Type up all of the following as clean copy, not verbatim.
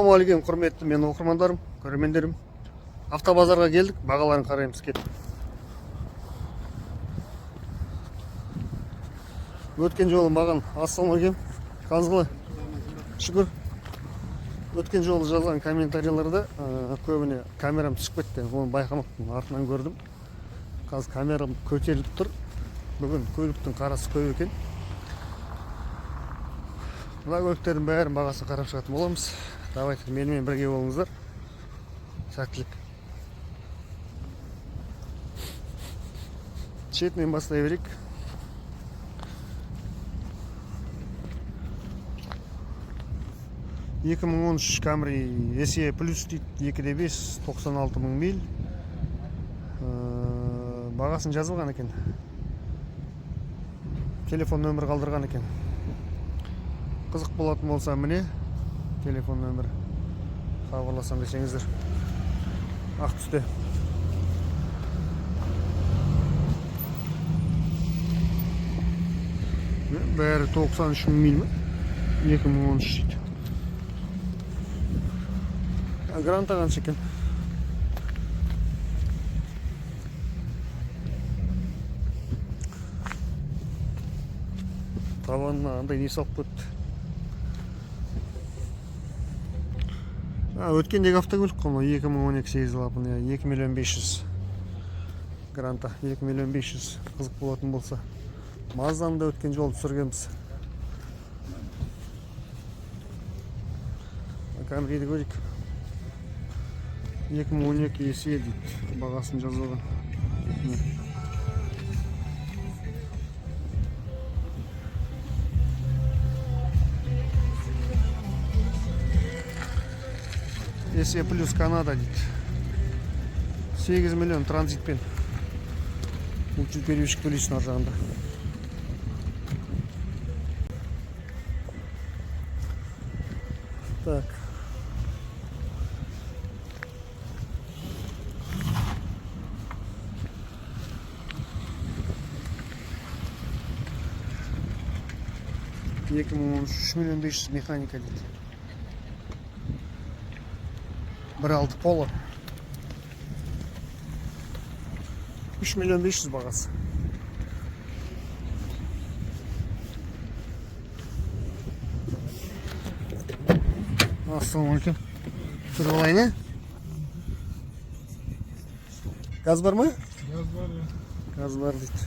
Ассалаумағалейкум, құрметті мен оқырмандарым, көрермендерім. Автобазарға келдік, бағаларын қараймыз кет. Өткен жолы маған ассалаумағалейкум. Қалыңыз қалай? Шүкір. Өткен жолы жазған комментарийлерде көбіне камерам түсіп кетті. Оны байқамаппын, артынан көрдім. Қазір камерам көтеріліп тұр. Бүгін көліктің қарасы көп екен. Мына көліктердің бәрін бағасын қарап шығатын боламыз. Давайте менімен бірге болыңыздар. Сәттілік. Шетінен бастай берейік. Camry SE Plus дейді, 2.5, 96 мың миль. Бағасын жазылған екен. Телефон нөмір қалдырған екен. Қызық болатын болса міне телефон нөмір хабарласам десеңіздер. Ақ түсте. Бәрі 93 мың миль ме? 2013 дейді. Гранта қанша екен? Табанына андай не салып көтті. Өткендегі автокөлік қой, 2012 сезілапын, 2 миллион 500 гранта, 2 миллион 500 қызық болатын болса. Мазданы да өткен жолы түсіргенбіз. Камриді көрейік. 2012 SE дейді, бағасын жазылған. SE Plus Канада дейді. 8 миллион транзитпен. Учет перевозчик төлейсің ар жағында. Так. $3 миллион 500 механика дейді. 1.6 Polo. 3 миллион 500 бағасы. Ассалаумағалейкум. Тұрып алайын, ә? Газ бар ма? Газ бар, ja. Газ бар дейді.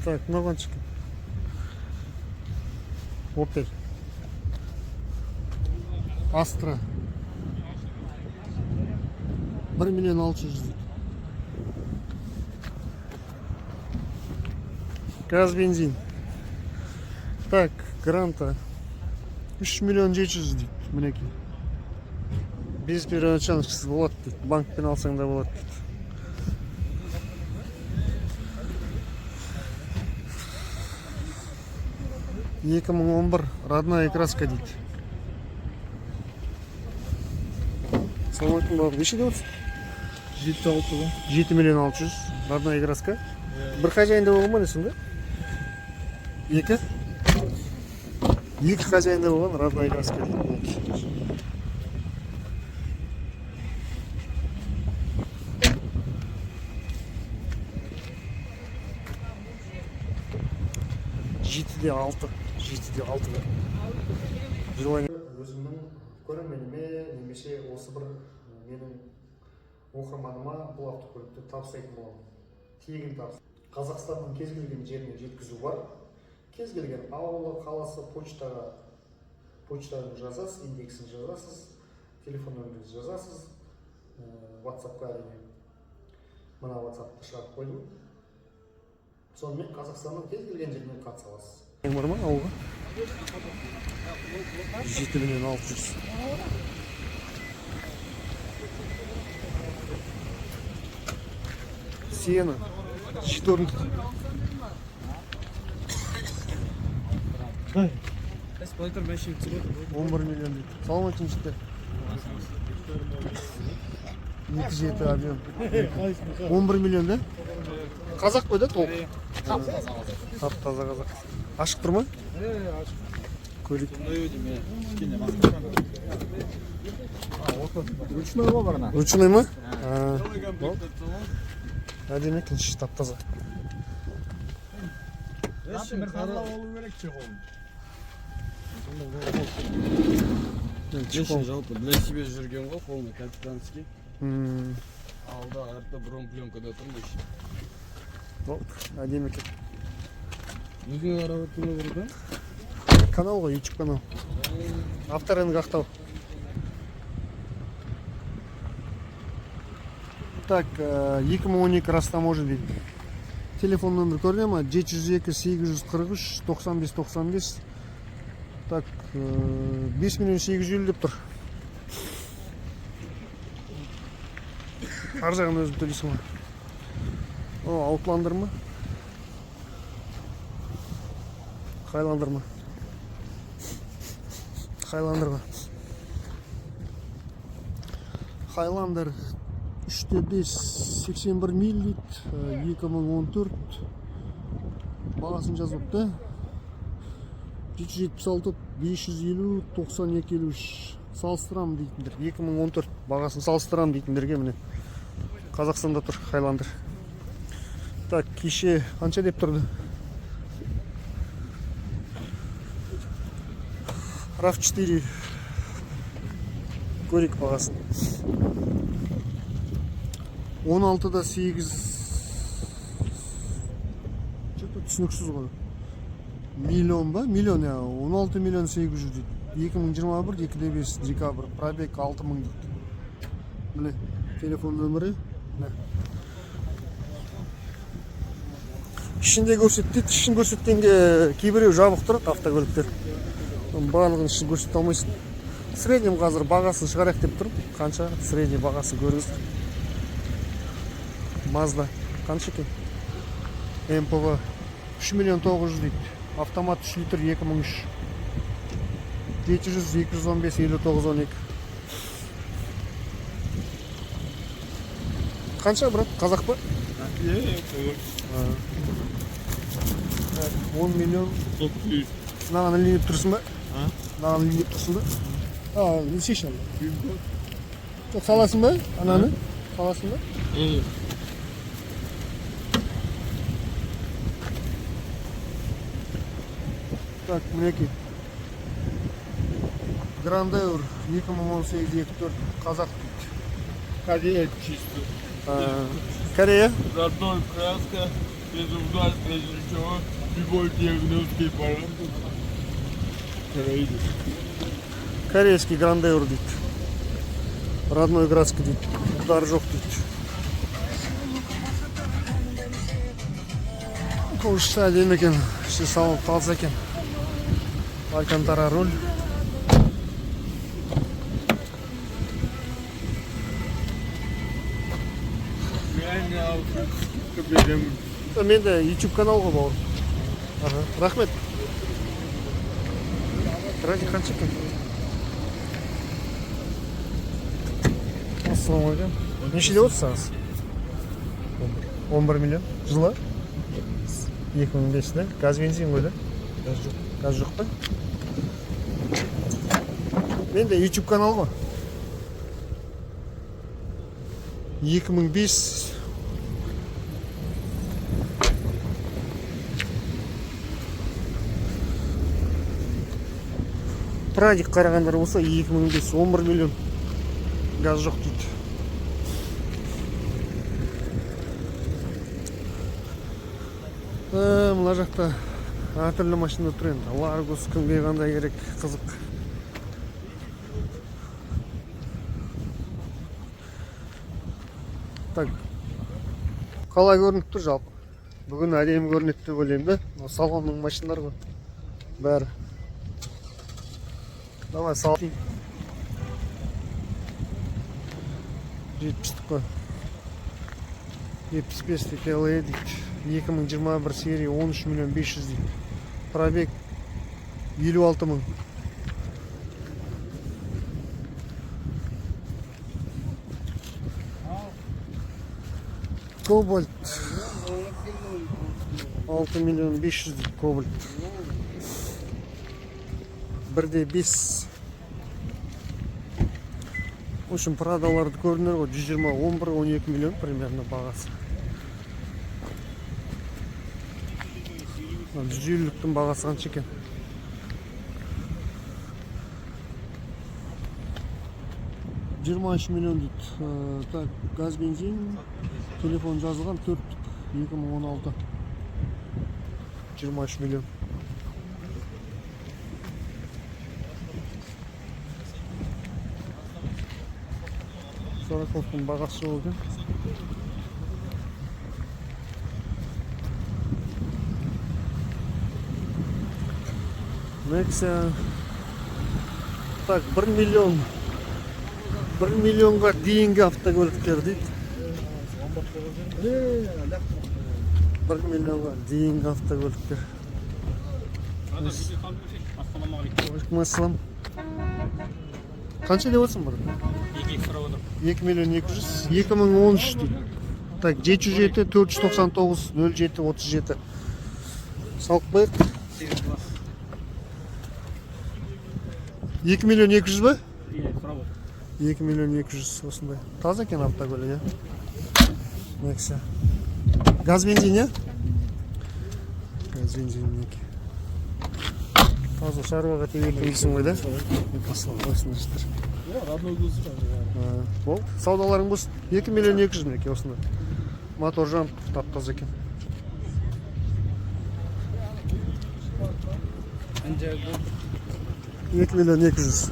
Так, мынаған шыққан. Opel. Astra. 1 миллион 600 дейді. Газ, бензин. Так, Гранта. 3 миллион 700 дейді. Мінекей. Без первоначальностьсіз болады дейді. Банкпен алсаң да болады дейді. 2011 родная краска дейді. Саламатым бабы, неше деп отырсың? 7 миллион 600 родная краска. Бір хозяйында болған ба десің да? Екі хозяйында болған родная краска дейді. Жетіде алты. Өзімнің көрерменіме немесе осы бір менің оқырманыма бұл автокөлікті тапсыратын боламын. Тегін тапсыр. Қазақстанның кез келген жеріне жеткізу бар. Кез келген ауылы, қаласы, почтаны жазасыз, индексін жазасыз, телефон нөміріңізді жазасыз, WhatsApp-қа әрине. Мына WhatsApp-ты шығарып қойдым. Сонымен Қазақстанның кез келген жеріне қатыса аласыз. Бар ма ауылға? 7 миллион 600. Сена. 14. Дай. 11 миллион дейді. Саламатсың жігіттер. 2 жеті объем. 11 миллион да? Қазақ қой да толық? Тап-таза қазақ. Ашық тұр ма? Көрейік. Ручной выборно. Ручной ма? Әдемі екен, тап-таза. Жалпы для себя жүрген ғой, полный капитанский. Алда артта бұрын пленкада тұрмыш. Әдемі екен. Өзің қарап отырмын burada? Канал ғой, YouTube канал. Авторынғы Ақтау. Так, 2012 растаможен дейді. Телефон номер көріне ма? 702-843-95-95. Так, 5 миллион 850 деп тұр. Ар жағын өзім төлейсің ма? Аутландыр ма? Хайландыр ма? Хайландыр ма? Хайландыр 3/5 81 мил дейді, 2014 бағасын жазып та 776 550 92 53 салыстырам дейтіндер, 2014 бағасын салыстырам дейтіндерге міне Қазақстанда тұр Хайландыр. Так, кеше қанша деп тұрды? RAV4 көрейік бағасын. 16-да 8 түсініксіз ғой. Миллион ба? Миллион, 16 миллион 800 дейді. 2021 2/5 декабрь, пробег 6000 дейді. Міне телефон нөмірі. Ішінде көрсетті, ішін көрсеткенге кейбіреу жабық тұрады автокөліктер. Барлығын ішін көрсете алмайсың. Среднем қазір бағасын шығарайық деп тұрмын. Қанша? Средний бағасын көріңіздер. Mazda қанша екен? МПВ 3 миллион 900 дейді. Автомат 3 литр 2003. 700 215 59 12. Қанша, брат? Қазақ па? 10 миллион. Мынаған ілініп тұрсың ба? Мынаған ілініп тұрсың ба? Ілсейші анда. Саласың ба? Ананы? Саласың ба? Так, мінеки. Грандеур 2018-24 қазақ дейді. Корея чисто. Корея? Родной краска, без угла, без ничего, любой диагностики параметр. Корейский Грандеур дейді. Родной краска дейді. Удар жоқ дейді. Қошты әдемі екен. Іште салып қалса екен. Алькантара руль. Менде YouTube канал ғой бауырым. Рахмет. Ради қанша екен? Ассалаумағалейкум. Нешеде отырсаңыз? 11 миллион. Жылы? 2005 да? Газ бензин ғой да? Газ жоқ па? Менде YouTube канал ғой. 2005 Прадик қарағандар болса 2005 11 миллион газ жоқ дейді. Мына жақта әртүрлі машина тұр енді. Ларгус кімге қандай керек, қызық. Так, қалай көрініп тұр жалпы? Бүгін әдемі көрінеді деп ойлаймын да. Салонның машиналары ғой. Бәрі. Давай салайын. 70 қой. 75 TLE дейді. 2021 серия 13 миллион 500 дейді. Пробег 56 мың. Кобальт 6 миллион 500 дейді кобальт. 1/5. В общем, Прадаларды көрдіңдер ғой, 120, 11, 12 миллион примерно бағасы. 150-ліктің бағасы қанша екен? $23 миллион дейді. Так, газ, бензин, телефон жазылған 4 2016. 23 миллион. Сораковтың бағасы жоқ екен. Nexia. Так, 1 миллионға дейінгі автокөліктер дейді. 1 миллионға дейінгі автокөліктер. Ассалам. Қанша деп отырсың бұр? 2 миллион 200, 2013 дейді. Так, 707, 499, 07, 37. Салық байық. 2 миллион 200 ба? 2 миллион 200 осындай. Таза екен автокөлік, Nexia. Газ, бензин, Газ, бензин неке. Таза шаруаға тегелдіңсің ғой, да? Ассалам, қойсыңыздар. Бол, саудаларың болсын. 2 миллион 200 неке осындай. Мотор жанып тап-таза екен. 2 миллион 200.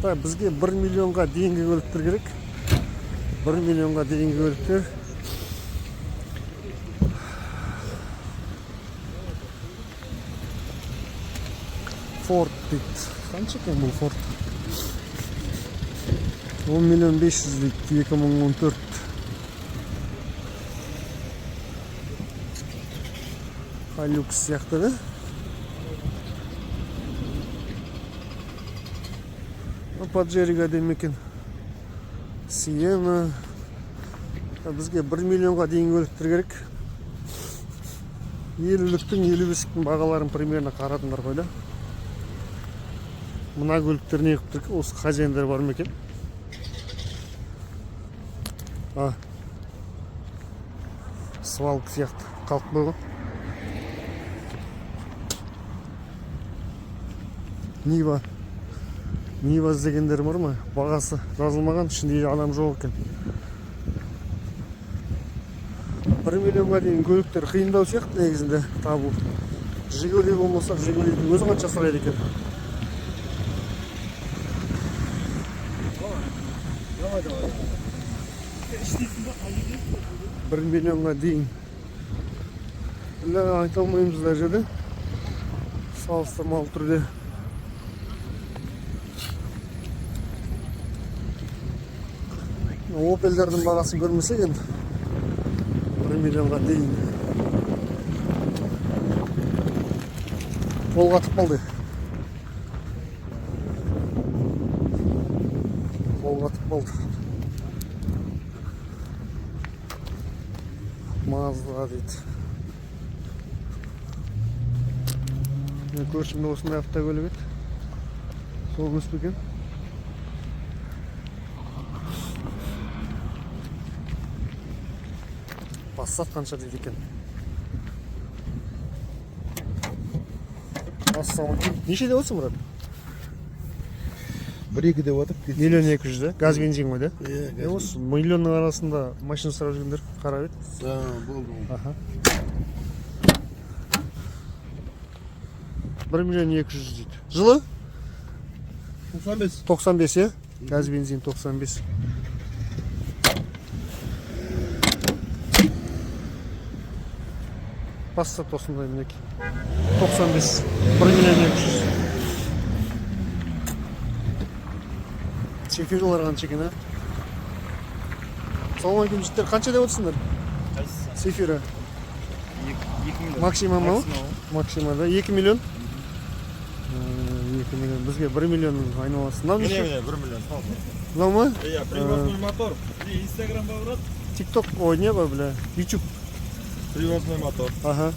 Так, бізге 1 миллионға дейінгі көліктер керек. 1 миллионға дейінгі көліктер. Ford дейді. Қанша екен бұл Ford? 10 миллион 500 дейді. 2014. Hilux сияқты, да? Паджериға демекен. Sienna. Бізге 1 миллионға дейінгі көліктер керек. 50-ліктің, 55-ліктің бағаларын примерно қарадыңдар ғой, да? Мына көліктер не қып тұр? Осы хозяиндар бар ма екен? Свалка сияқты қалып қойған. Нива іздегендер бар ма? Бағасы жазылмаған, ішінде адам жоқ екен. 1 миллионға дейін көліктер қиындау сияқты негізінде табу. Жигули болмаса, Жигулидің өзі қанша сұрайды екен? 1 миллионға дейін. Айта алмаймыз даже, да? Салыстырмалы түрде. Opel'lerдің бағасын көрмесек енді 1 миллионға дейін. Қолға атып қалды. Mazda дейді. Мен көршімде осындай автокөлік еді. Сол емес пе екен? Passat қанша дейді екен? Ассалам. Неше деп отырсың, Мұрат? 1-2 деп отыр. Миллион 200, да? Газ, бензин ғой, да? Иә, Осы миллионның арасында машина сұрап жүргендер қарап еді. Болды. 1 миллион 200 дейді. Жылы? 95. 95, е? Газ, бензин 95. Passat осындай мінеки. 95. 1 миллион 200. Сефиралар қанша екен, Саламалейкум жігіттер, қанша деп отырсыңдар? Сефира. 2 миллион. Максима ма? Максима, да? 2 миллион? 2 миллион. Бізге бізге 1 миллионның айналасы. Мынау Міне, неше? міне, 1 миллион салды. Мынау ма? Иә, привозной мотор. Инстаграмға барады. TikTok, ой, не ба, бля. YouTube. Привозной мотор. Ага.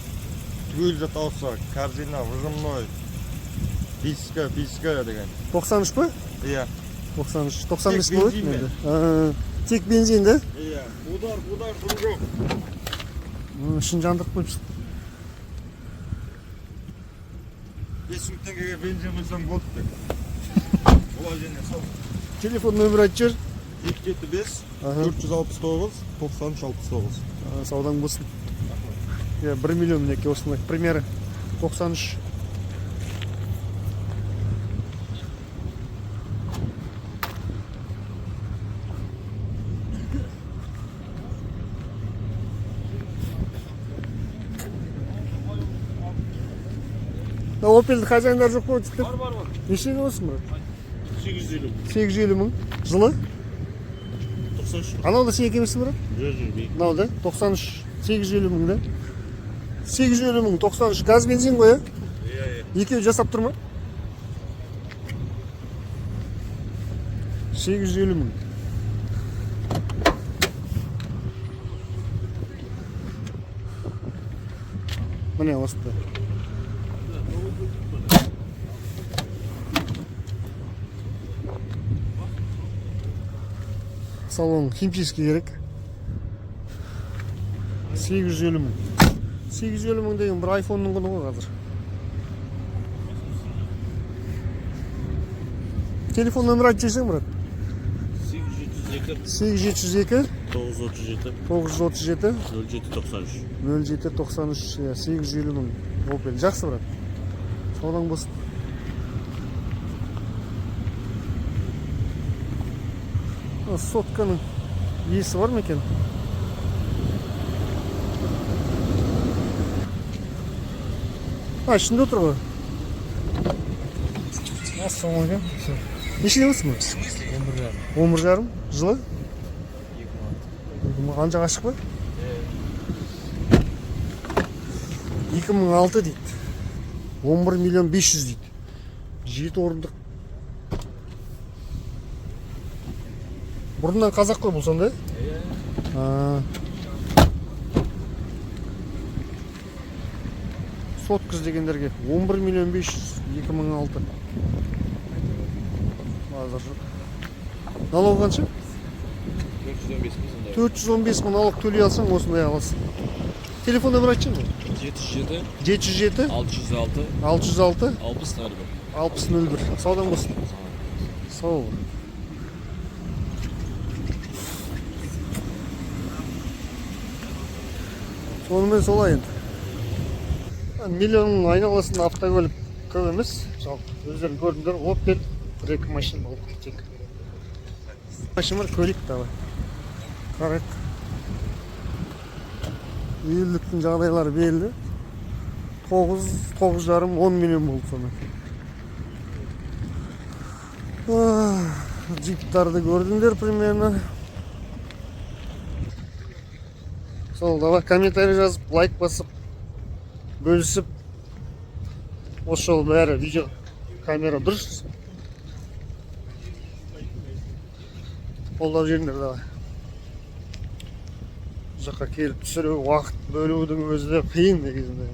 Түгел жатауса, корзина, выжимной. Писка деген. 93 па? Иә. 93. 95 Тек болады бензин енді. Тек бензин да? Иә. Удар, бұл жоқ. Ішін жандырып қойыпсың. 500 теңгеге бензин құйсам болды деп. Олай және сол. Телефон нөмір айтып жер. 275 Ага. 469 9369. Саудаң болсын. 1 миллион мінеке осындай. Примері 93. Opel'ді хозяиндар жоқ қой тіптен. Бар. Нешеге болсын брат? 850. 850 мың. Жылы? 93. Анау да сенікі емесі брат? Мынау да 93. 850 мың да? 850 мың, 93. Газ бензин ғой, Иә. Екеуі жасап тұр ма? 850 мың. Міне осында. Салон химчистка керек. 850 мың. 850 мың деген бір айфонның құны ғой қазір. Телефон нөмір айтып жіберсең, брат. 8702 8702 937 937 0793 0793, 850 мың. Opel. Жақсы, брат. Саудаң болсын. Сотканың иесі бар ма екен? Ішінде отыр ғой. Ассалаумағалейкум. Нешеде болсын ба? 11,5. Жылы? Анжақ ашық па? 2006 дейді. 11 миллион 500 дейді. 7 орындық. Бұрыннан қазақ қой бұл сонда? Соткыз дегендерге 11 миллион 500, 2006. Базар жоқ. Налог қанша? 415 мың налог төлей алсаң осындай аласың. Телефон нөмір айтшы ма? 77 707 606 606 60 6001. Саудаң болсын. Сау бол. Сонымен солай енді. Миллионның айналасында автокөлік көп емес. Жалпы өздерің көрдіңдер, Opel 1-2 машина болды тек. Машина көлік давай. Қарайық. Елдіктің жағдайлары белді. 9,5-10 миллион болды соны. Джиптарды көрдіңдер примерно. Сол, давай комментарий жазып, лайк басып, бөлісіп. Осы жол бәрі видео камера дұрыс. Қолдап жеріңдер давай. Жаққа келіп түсіру, уақыт бөлудің өзі де қиын негізінде.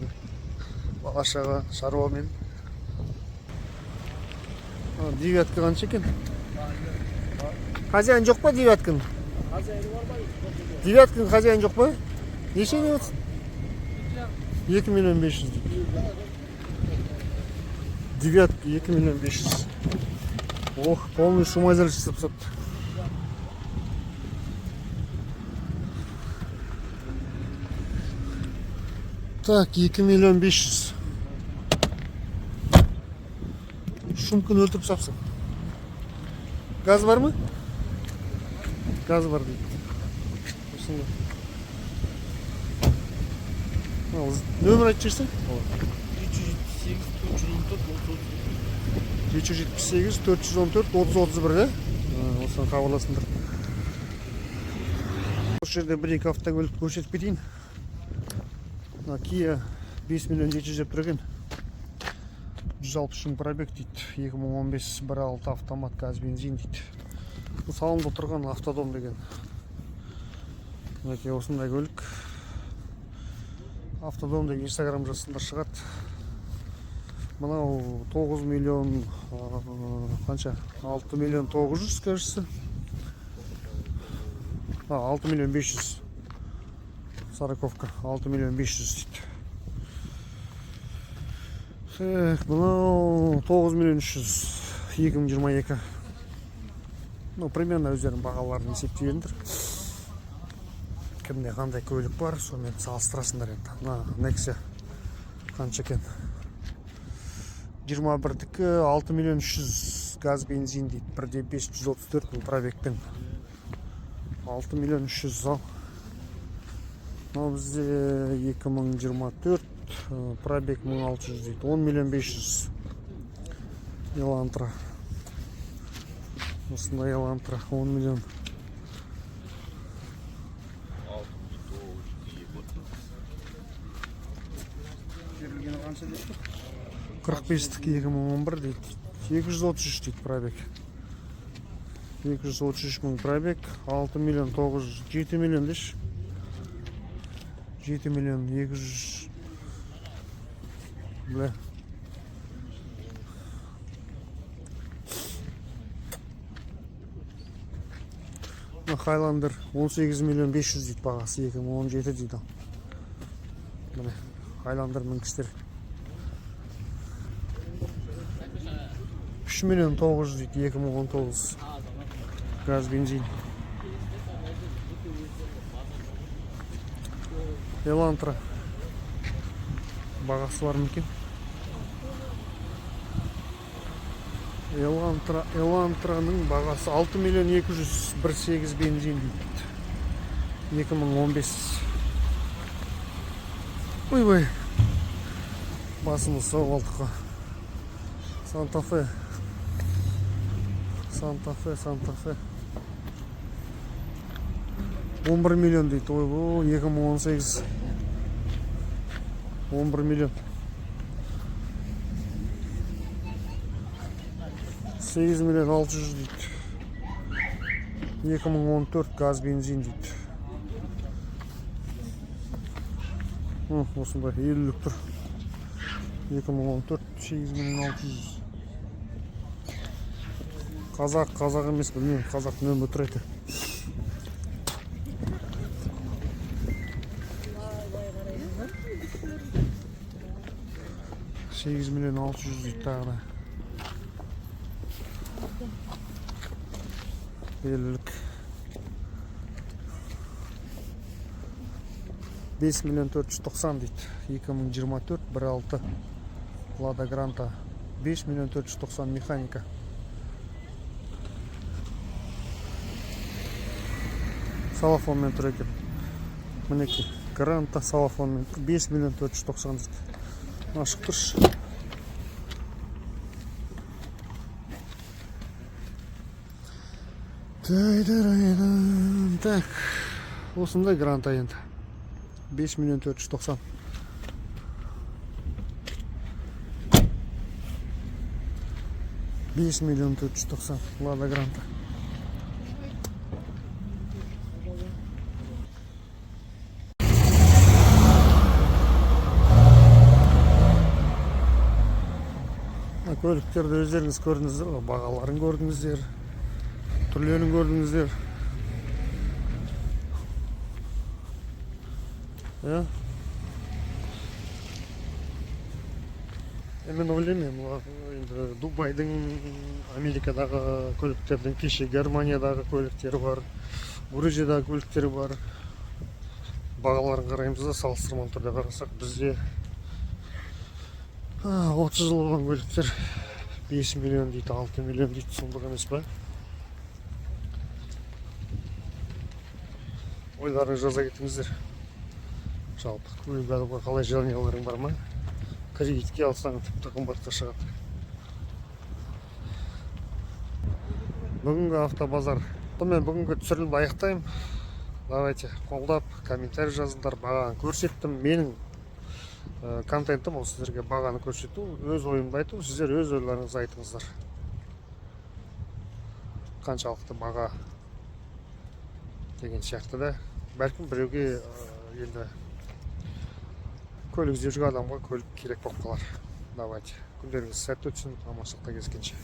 Бала-шаға, шаруамен. Девятка қанша екен? Хозяин жоқ па девятканың? Девятканың хозяин жоқ па? Неше не отсын? 2 миллион 500 дейді. Девятка 2 миллион 500. Ох, полный шумайзер жасап сапты. Так, 2 миллион 500. Шумканы өлтіріп сапсың. Газ бар ма? Газ бар дейді. Нөмір айтып жіберсең? 778 414 3031 да? Осыдан хабарласыңдар. Осы жерде бір-екі автокөлік көрсетіп кетейін. Kia 5 миллион 700 деп тұр екен. 160 мың пробег дейді. 2015 1.6 автомат газ бензин дейді. Бұл салонда тұрған автодом деген. Мінекей осындай көлік. Автодом деген инстаграм жасында шығады. Мынау 9 миллион қанша? 6 миллион 900, кажется. 6 миллион 500. Сороковка 6 миллион 500 дейді. Так, мынау 9 миллион 300 2022. Ну, примерно өздерінің бағаларын есептей беріңдер. Кімде қандай көлік бар, сонымен салыстырасыңдар енді. Nexia қанша екен? 21-дікі 6 миллион 300 газ бензин дейді. 1.534 мың пробегпен. 6 миллион 300 ал. Мынау бізде 2024 пробег 1600 дейді. 10 миллион 500. Елантра. Осындай Елантра 10 миллион. 45-дікі 2011 дейді. 233 дейді пробег. 233 мың пробег. 6 миллион 900. 7 миллион деші. 7 миллион 200. Бля. Хайландер 18 миллион 500 дейді бағасы. 2017 дейді. Міне Хайландер мінгістер. 3 миллион 900 дейді. 2019 газ бензин. Елантра бағасы бар ма екен? Елантраның бағасы 6 миллион 200 1.8 бензин дейді. 2015. Ой-ой. Басымыз соғып алдық. Санта-Фе. 11 миллион дейді. Ой, 2018. 11 миллион. 8 миллион 600 дейді. 2014 газ бензин дейді. Осындай 50 тұр. 2014 8 миллион 600. Қазақ емес, білмеймін, қазақ нөмір тұр екен. $8 миллион 600 дейді тағы да. Белілік. 5 миллион 490 дейді. 2024 1.6 Лада Гранта. 5 миллион 490 механика. Салафонмен тұр екен. Мінеке Гранта салафонмен 5 миллион 490 дейді. Ашық тұршы. Так, осындай Гранта енді. 5 миллион 490. $5 миллион 490 Лада Гранта. Көліктерді өздеріңіз көрдіңіздер, бағаларын көрдіңіздер, түрлерін көрдіңіздер. Мен ойлаймын, енді Дубайдың, Америкадағы көліктердің, кеше Германиядағы көліктері бар, Грузиядағы көліктері бар. Бағаларын қараймыз да, салыстырмалы түрде қарасақ, бізде 30 жыл болған көліктер 5 миллион дейді, 6 миллион дейді, сұмдық емес па? Ойларыңыз жаза кетіңіздер. Жалпы көлік алуға қалай желанияларың бар ма? Кредитке алсаң тіпті қымбатқа шығады. Бүгінгі автобазар. Мен бүгінгі түсірілімді аяқтаймын. Давайте қолдап, комментарий жазыңдар, бағаны көрсеттім. Менің контенті бұл сіздерге бағаны көрсету, өз ойымды айту, сіздер өз ойларыңызды айтыңыздар. Қаншалықты баға деген сияқты да. Бәлкім біреуге енді көлік іздеп жүрген адамға көлік керек болып қалар. Давайте. Күндеріңіз сәтті өтсін, аманшылықта кездескенше.